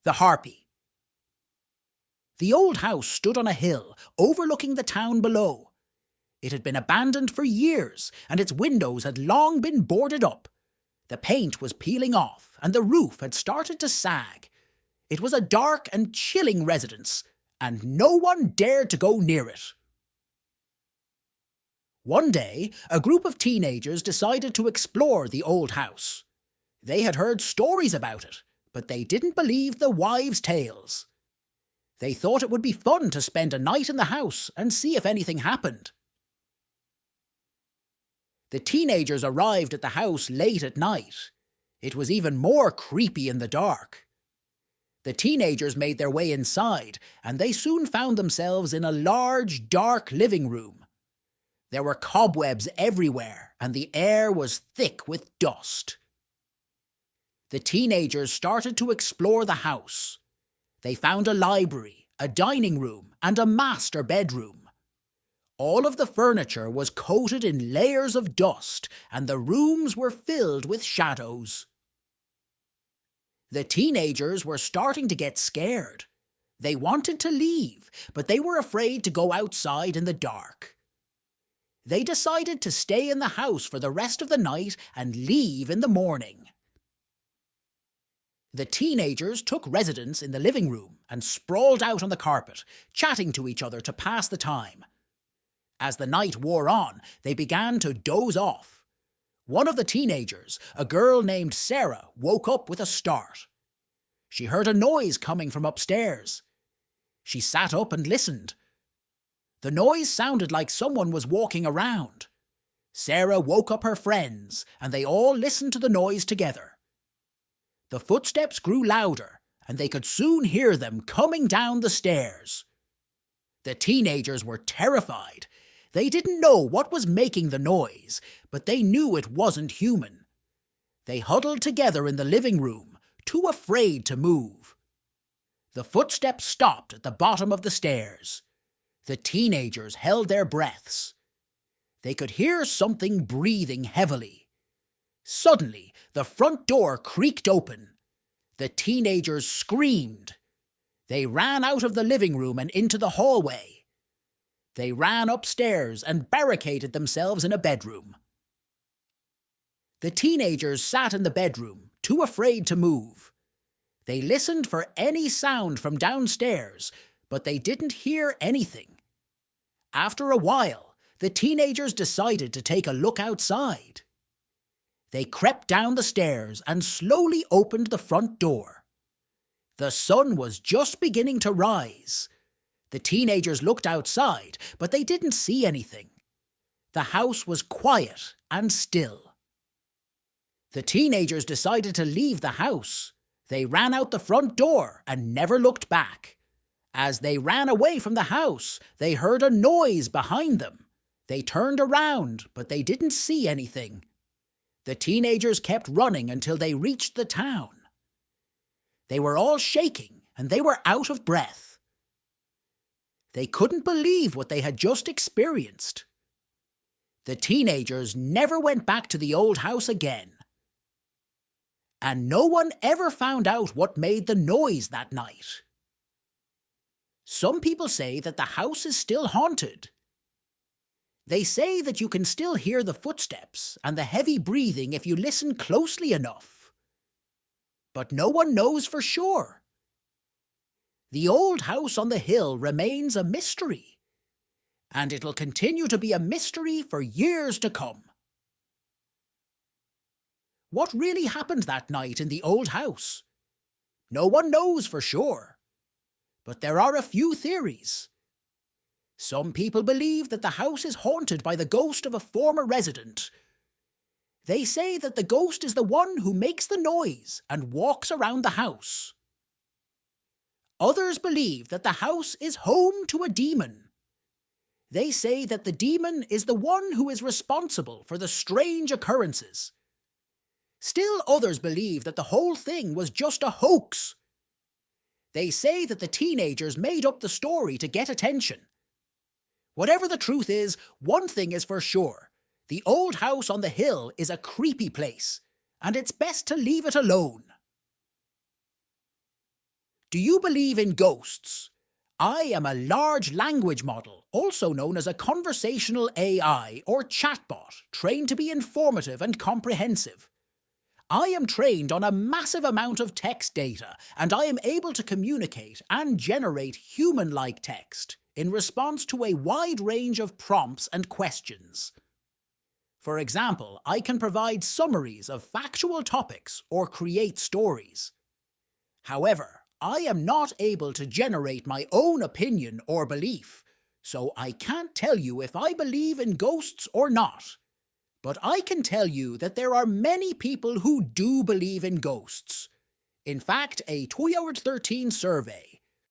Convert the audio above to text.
The Harpy. The old house stood on a hill overlooking the town below. It had been abandoned for years, and its windows had long been boarded up. The paint was peeling off, and the roof had started to sag. It was a dark and chilling residence, and no one dared to go near it. One day, a group of teenagers decided to explore the old house. They had heard stories about it, but they didn't believe the wives' tales. They thought it would be fun to spend a night in the house and see if anything happened. The teenagers arrived at the house late at night. It was even more creepy in the dark. The teenagers made their way inside, and they soon found themselves in a large, dark living room. There were cobwebs everywhere, and the air was thick with dust. The teenagers started to explore the house. They found a library, a dining room, and a master bedroom. All of the furniture was coated in layers of dust, and the rooms were filled with shadows. The teenagers were starting to get scared. They wanted to leave, but they were afraid to go outside in the dark. They decided to stay in the house for the rest of the night and leave in the morning. The teenagers took residence in the living room and sprawled out on the carpet, chatting to each other to pass the time. As the night wore on, they began to doze off. One of the teenagers, a girl named Sarah, woke up with a start. She heard a noise coming from upstairs. She sat up and listened. The noise sounded like someone was walking around. Sarah woke up her friends, and they all listened to the noise together. The footsteps grew louder, and they could soon hear them coming down the stairs. The teenagers were terrified. They didn't know what was making the noise, but they knew it wasn't human. They huddled together in the living room, too afraid to move. The footsteps stopped at the bottom of the stairs. The teenagers held their breaths. They could hear something breathing heavily. Suddenly, the front door creaked open. The teenagers screamed. They ran out of the living room and into the hallway. They ran upstairs and barricaded themselves in a bedroom. The teenagers sat in the bedroom, too afraid to move. They listened for any sound from downstairs, but they didn't hear anything. After a while, the teenagers decided to take a look outside. They crept down the stairs and slowly opened the front door. The sun was just beginning to rise. The teenagers looked outside, but they didn't see anything. The house was quiet and still. The teenagers decided to leave the house. They ran out the front door and never looked back. As they ran away from the house, they heard a noise behind them. They turned around, but they didn't see anything. The teenagers kept running until they reached the town. They were all shaking, and they were out of breath. They couldn't believe what they had just experienced. The teenagers never went back to the old house again. And no one ever found out what made the noise that night. Some people say that the house is still haunted. They say that you can still hear the footsteps and the heavy breathing if you listen closely enough. But no one knows for sure. The old house on the hill remains a mystery, and it'll continue to be a mystery for years to come. What really happened that night in the old house? No one knows for sure, but there are a few theories. Some people believe that the house is haunted by the ghost of a former resident. They say that the ghost is the one who makes the noise and walks around the house. Others believe that the house is home to a demon. They say that the demon is the one who is responsible for the strange occurrences. Still others believe that the whole thing was just a hoax. They say that the teenagers made up the story to get attention. Whatever the truth is, one thing is for sure. The old house on the hill is a creepy place, and it's best to leave it alone. Do you believe in ghosts? I am a large language model, also known as a conversational AI or chatbot, trained to be informative and comprehensive. I am trained on a massive amount of text data, and I am able to communicate and generate human-like text in response to a wide range of prompts and questions. For example, I can provide summaries of factual topics or create stories. However, I am not able to generate my own opinion or belief, so I can't tell you if I believe in ghosts or not. But I can tell you that there are many people who do believe in ghosts. In fact, a 2013 survey